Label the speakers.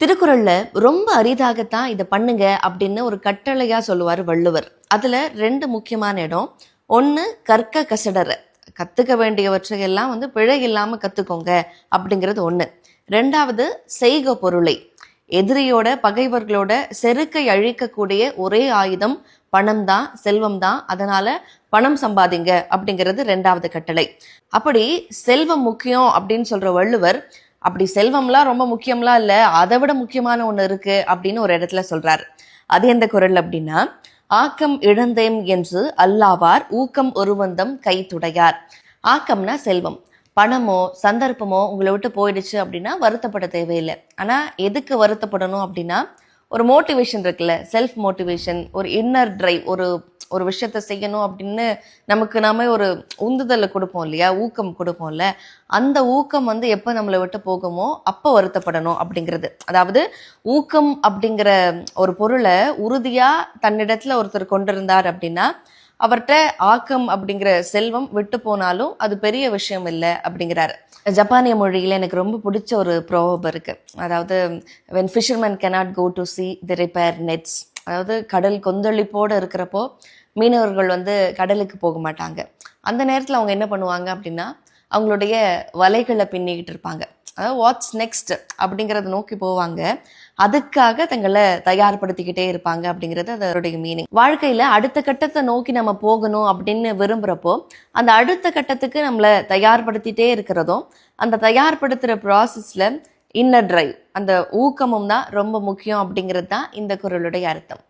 Speaker 1: திருக்குறள்ல ரொம்ப அரிதாகத்தான் இதை பண்ணுங்க அப்படின்னு ஒரு கட்டளையா சொல்லுவார் வள்ளுவர். அதுல ரெண்டு முக்கியமான இடம். ஒன்று, கற்க கசடற, கத்துக்க வேண்டியவற்றை எல்லாம் பிழை இல்லாம கத்துக்கோங்க அப்படிங்கிறது ஒன்று. ரெண்டாவது, செய்க பொருளை, எதிரியோட பகைவர்களோட செருக்கை அழிக்கக்கூடிய ஒரே ஆயுதம் பணம் தான், செல்வம் தான். அதனால பணம் சம்பாதிங்க அப்படிங்கிறது ரெண்டாவது கட்டளை. அப்படி செல்வம் முக்கியம் அப்படின்னு சொல்ற வள்ளுவர், அப்படி செல்வம்லாம் ரொம்ப முக்கியம்லாம் இல்லை, அதை விட முக்கியமான ஒன்று இருக்கு அப்படின்னு ஒரு இடத்துல சொல்றாரு. அது எந்த குறள் அப்படின்னா, ஆக்கம் இழந்தேம் என்று அல்லாவார் ஊக்கம் ஒருவந்தம் கை துடையார். ஆக்கம்னா செல்வம், பணமோ சந்தர்ப்பமோ உங்களை விட்டு போயிடுச்சு அப்படின்னா வருத்தப்பட தேவையில்லை. ஆனா எதுக்கு வருத்தப்படணும் அப்படின்னா, ஒரு மோட்டிவேஷன் இருக்குல்ல, செல்ஃப் மோட்டிவேஷன், ஒரு இன்னர் டிரைவ், ஒரு ஒரு விஷயத்த செய்யணும் அப்படின்னு நமக்கு நாம ஒரு உந்துதலை கொடுப்போம் இல்லையா, ஊக்கம் கொடுப்போம்ல, அந்த ஊக்கம் எப்போ நம்மளை விட்டு போகுமோ அப்போ வருத்தப்படணும் அப்படிங்கிறது. அதாவது ஊக்கம் அப்படிங்கிற ஒரு பொருளை உறுதியா தன்னிடத்துல ஒருத்தர் கொண்டிருந்தார் அப்படின்னா, அவர்கிட்ட ஆக்கம் அப்படிங்கிற செல்வம் விட்டு போனாலும் அது பெரிய விஷயம் இல்லை அப்படிங்கிறாரு. ஜப்பானிய மொழியில எனக்கு ரொம்ப பிடிச்ச ஒரு ப்ரோவர்ப் இருக்கு. அதாவது, when fishermen cannot go to sea they repair nets. அதாவது கடல் கொந்தளிப்போடு இருக்கிறப்போ மீனவர்கள் கடலுக்கு போக மாட்டாங்க. அந்த நேரத்தில் அவங்க என்ன பண்ணுவாங்க அப்படின்னா, அவங்களுடைய வலைகளை பின்னிக்கிட்டு இருப்பாங்க. அதாவது வாட்ஸ் நெக்ஸ்ட் அப்படிங்கிறத நோக்கி போவாங்க. அதுக்காக தங்களை தயார்படுத்திக்கிட்டே இருப்பாங்க அப்படிங்கிறது அதோடைய மீனிங். வாழ்க்கையில் அடுத்த கட்டத்தை நோக்கி நம்ம போகணும் அப்படின்னு விரும்புகிறப்போ அந்த அடுத்த கட்டத்துக்கு நம்மளை தயார்படுத்திகிட்டே இருக்கிறதும், அந்த தயார்படுத்துகிற ப்ராசஸில் இன்னர் டிரைவ், அந்த ஊக்கமும் தான் ரொம்ப முக்கியம் அப்படிங்கிறது தான் இந்த குறளுடைய அர்த்தம்.